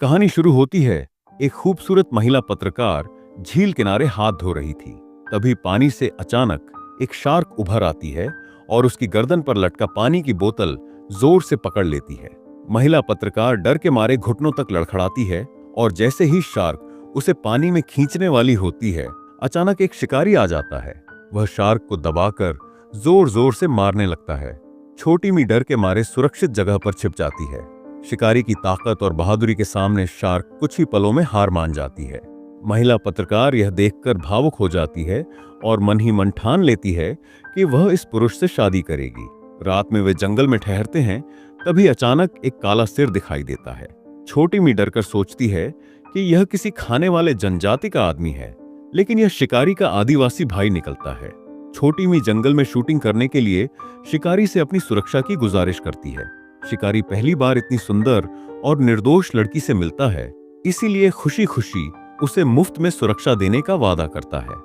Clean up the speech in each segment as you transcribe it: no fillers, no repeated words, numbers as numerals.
कहानी शुरू होती है एक खूबसूरत महिला पत्रकार झील किनारे हाथ धो रही थी। तभी पानी से अचानक एक शार्क उभर आती है और उसकी गर्दन पर लटका पानी की बोतल जोर से पकड़ लेती है। महिला पत्रकार डर के मारे घुटनों तक लड़खड़ाती है और जैसे ही शार्क उसे पानी में खींचने वाली होती है, अचानक एक शिकारी आ जाता है। वह शार्क को दबाकर जोर जोर से मारने लगता है। छोटी मी डर के मारे सुरक्षित जगह पर छिप जाती है। शिकारी की ताकत और बहादुरी के सामने शार्क कुछ ही पलों में हार मान जाती है। महिला पत्रकार यह देखकर भावुक हो जाती है और मन ही मन ठान लेती है कि वह इस पुरुष से शादी करेगी। रात में वे जंगल में ठहरते हैं, तभी अचानक एक काला सिर दिखाई देता है। छोटी मी डरकर सोचती है कि यह किसी खाने वाले जनजाति का आदमी है, लेकिन यह शिकारी का आदिवासी भाई निकलता है। छोटी मी जंगल में शूटिंग करने के लिए शिकारी से अपनी सुरक्षा की गुजारिश करती है। शिकारी पहली बार इतनी सुंदर और निर्दोष लड़की से मिलता है, इसीलिए खुशी खुशी उसे मुफ्त में सुरक्षा देने का वादा करता है।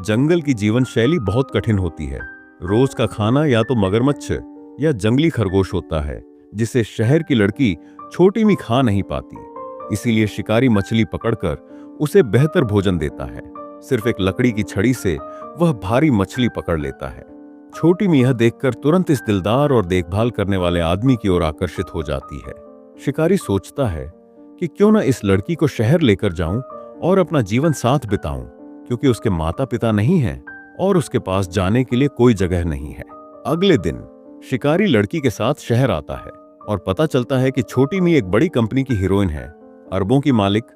जंगल की जीवन शैली बहुत कठिन होती है। रोज का खाना या तो मगरमच्छ या जंगली खरगोश होता है, जिसे शहर की लड़की छोटी मी खा नहीं पाती। इसीलिए शिकारी मछली पकड़कर उसे बेहतर भोजन देता है। सिर्फ एक लकड़ी की छड़ी से वह भारी मछली पकड़ लेता है। छोटी मी यह देखकर तुरंत इस दिलदार और देखभाल करने वाले आदमी की ओर आकर्षित हो जाती है। शिकारी सोचता है कि क्यों न इस लड़की को शहर लेकर जाऊं और अपना जीवन साथ बिताऊं, क्योंकि उसके माता पिता नहीं हैं और उसके पास जाने के लिए कोई जगह नहीं है। अगले दिन शिकारी लड़की के साथ शहर आता है और पता चलता है कि छोटी मी एक बड़ी कंपनी की हीरोइन है, अरबों की मालिक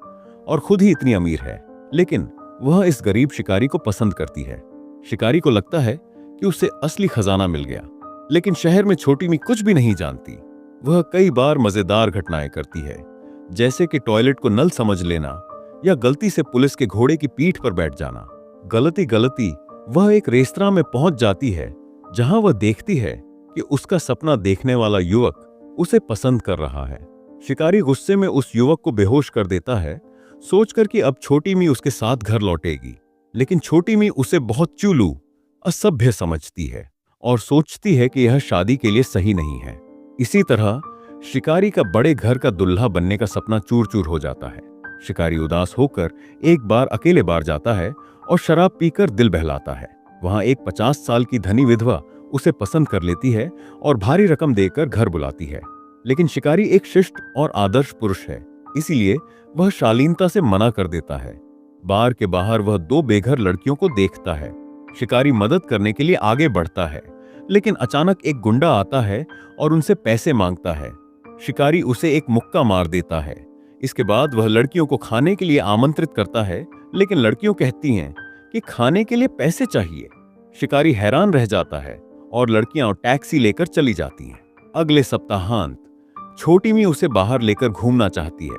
और खुद ही इतनी अमीर है। लेकिन वह इस गरीब शिकारी को पसंद करती है। शिकारी को लगता है कि उसे असली खजाना मिल गया, लेकिन शहर में छोटी मी कुछ भी नहीं जानती। वह कई बार मजेदार घटनाएं करती है, जैसे कि टॉयलेट को नल समझ लेना या गलती से पुलिस के घोड़े की पीठ पर बैठ जाना। गलती वह एक रेस्तरां में पहुंच जाती है, जहां वह देखती है कि उसका सपना देखने वाला युवक उसे पसंद कर रहा है। शिकारी गुस्से में उस युवक को बेहोश कर देता है, सोचकर कि अब छोटी मी उसके साथ घर लौटेगी। लेकिन छोटी मी उसे बहुत चुलू, असभ्य समझती है और सोचती है कि यह शादी के लिए सही नहीं है। इसी तरह शिकारी का बड़े घर का दुल्हा बनने का सपना चूर चूर हो जाता है। शिकारी उदास होकर एक बार अकेले बार जाता है और शराब पीकर दिल बहलाता है। वहां एक 50 साल की धनी विधवा उसे पसंद कर लेती है और भारी रकम देकर घर बुलाती है। लेकिन शिकारी एक शिष्ट और आदर्श पुरुष है, इसीलिए वह शालीनता से मना कर देता है। बार के बाहर वह 2 बेघर लड़कियों को देखता है। शिकारी मदद करने के लिए आगे बढ़ता है, लेकिन अचानक एक गुंडा आता है और उनसे पैसे मांगता है। शिकारी उसे एक मुक्का मार देता है। इसके बाद वह लड़कियों को खाने के लिए आमंत्रित करता है, लेकिन लड़कियों कहती हैं कि खाने के लिए पैसे चाहिए। शिकारी हैरान रह जाता है और लड़कियां टैक्सी लेकर चली जाती हैं। अगले सप्ताहांत छोटी मी उसे बाहर लेकर घूमना चाहती है,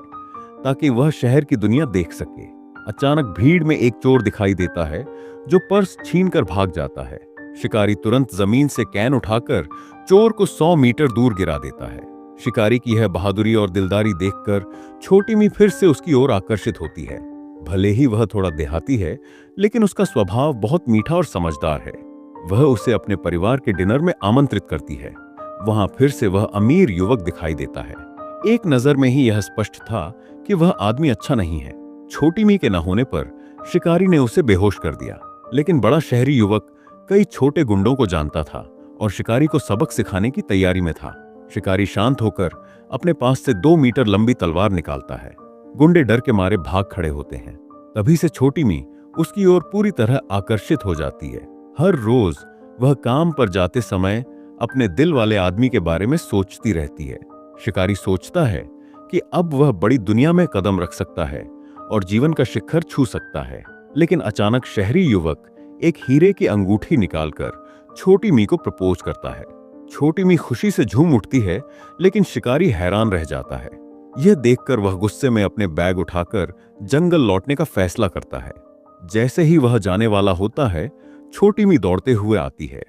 ताकि वह शहर की दुनिया देख सके। अचानक भीड़ में एक चोर दिखाई देता है, जो पर्स छीनकर भाग जाता है। शिकारी तुरंत जमीन से कैन उठाकर चोर को 100 मीटर दूर गिरा देता है। शिकारी की यह बहादुरी और दिलदारी देखकर छोटी मी फिर से उसकी ओर आकर्षित होती है। भले ही वह थोड़ा देहाती है, लेकिन उसका स्वभाव बहुत मीठा और समझदार है। वह उसे अपने परिवार के डिनर में आमंत्रित करती है। वहां फिर से वह अमीर युवक दिखाई देता है। एक नजर में ही यह स्पष्ट था कि वह आदमी अच्छा नहीं है। छोटी मी के न होने पर शिकारी ने उसे बेहोश कर दिया, लेकिन बड़ा शहरी युवक कई छोटे गुंडों को जानता था और शिकारी को सबक सिखाने की तैयारी में था। शिकारी शांत होकर अपने पास से 2 मीटर लंबी तलवार निकालता है। गुंडे डर के मारे भाग खड़े होते हैं। तभी से छोटी मी उसकी ओर पूरी तरह आकर्षित हो जाती है। हर रोज वह काम पर जाते समय अपने दिल वाले आदमी के बारे में सोचती रहती है। शिकारी सोचता है कि अब वह बड़ी दुनिया में कदम रख सकता है और जीवन का शिखर छू सकता है। लेकिन अचानक शहरी युवक एक हीरे की अंगूठी निकालकर छोटी मी को प्रपोज करता है। छोटी मी खुशी से झूम उठती है, लेकिन शिकारी हैरान रह जाता है। यह देखकर वह गुस्से में अपने बैग उठाकर जंगल लौटने का फैसला करता है। जैसे ही वह जाने वाला होता है, छोटी मी दौड़ते हुए आती है।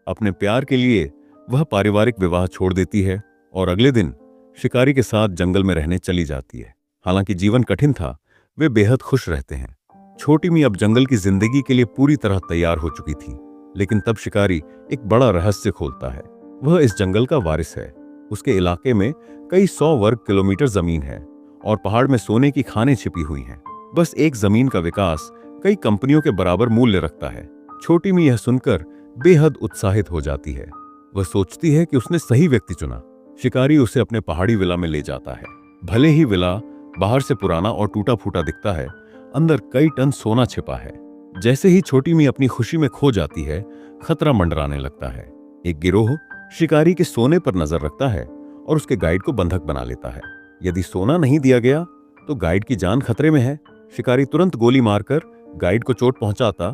अपने प्यार के लिए वह पारिवारिक विवाह छोड़ देती है और अगले दिन शिकारी के साथ जंगल में रहने चली जाती है। हालांकि जीवन कठिन था, वे बेहद खुश रहते हैं। छोटी मी अब जंगल की जिंदगी के लिए पूरी तरह तैयार हो चुकी थी। लेकिन तब शिकारी एक बड़ा रहस्य खोलता है। वह इस जंगल का वारिस है। उसके इलाके में कई 100 वर्ग किलोमीटर जमीन है और पहाड़ में सोने की खानें छिपी हुई हैं। बस एक जमीन का विकास कई कंपनियों के बराबर मूल्य रखता है। छोटी मी यह सुनकर बेहद उत्साहित हो जाती है। वह सोचती है कि उसने सही व्यक्ति चुना। शिकारी उसे अपने पहाड़ी विला में ले जाता है। भले ही विला बाहर से पुराना और टूटा फूटा दिखता है, अंदर कई टन सोना छिपा है। जैसे ही छोटी मी अपनी खुशी में खो जाती है, खतरा मंडराने लगता है। एक गिरोह शिकारी के सोने पर नजर रखता है और उसके गाइड को बंधक बना लेता है। यदि सोना नहीं दिया गया तो गाइड की जान खतरे में है। शिकारी तुरंत गोली मारकर गाइड को चोट पहुंचाता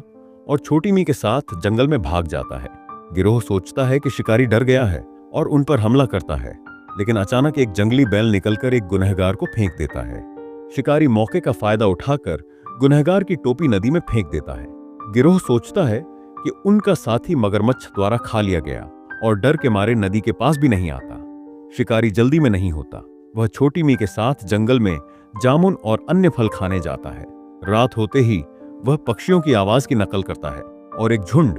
और छोटी मी के साथ जंगल में भाग जाता है। गिरोह सोचता है कि शिकारी डर गया है और उन पर हमला करता है, लेकिन अचानक एक जंगली बैल निकलकर एक गुनहगार को फेंक देता है। शिकारी मौके का फायदा उठाकर गुनहगार की टोपी नदी में फेंक देता है। गिरोह सोचता है कि उनका साथी मगरमच्छ द्वारा खा लिया गया और डर के मारे नदी के पास भी नहीं आता। शिकारी जल्दी में नहीं होता। वह छोटी मी के साथ जंगल में जामुन और अन्य फल खाने जाता है। रात होते ही वह पक्षियों की आवाज की नकल करता है और एक झुंड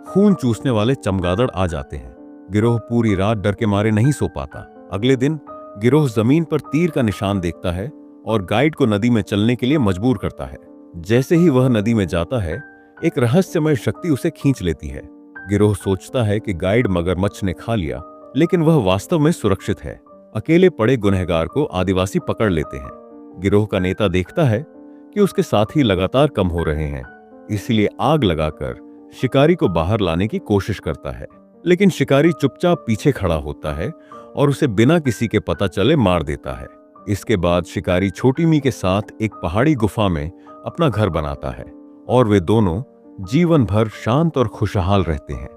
खून चूसने वाले चमगादड़ आ जाते हैं। गिरोह पूरी रात डर के मारे नहीं सो पाता। अगले दिन गिरोह जमीन पर तीर का निशान देखता है और गाइड को नदी में चलने के लिए मजबूर करता है। जैसे ही वह नदी में जाता है, एक रहस्यमय शक्ति उसे खींच लेती है। गिरोह सोचता है कि गाइड मगरमच्छ ने खा लिया, लेकिन वह वास्तव में सुरक्षित है। अकेले पड़े गुनहगार को आदिवासी पकड़ लेते हैं। गिरोह का नेता देखता है कि उसके साथी लगातार कम हो रहे हैं, इसलिए आग लगाकर शिकारी को बाहर लाने की कोशिश करता है। लेकिन शिकारी चुपचाप पीछे खड़ा होता है और उसे बिना किसी के पता चले मार देता है। इसके बाद शिकारी छोटी मी के साथ एक पहाड़ी गुफा में अपना घर बनाता है और वे दोनों जीवन भर शांत और खुशहाल रहते हैं।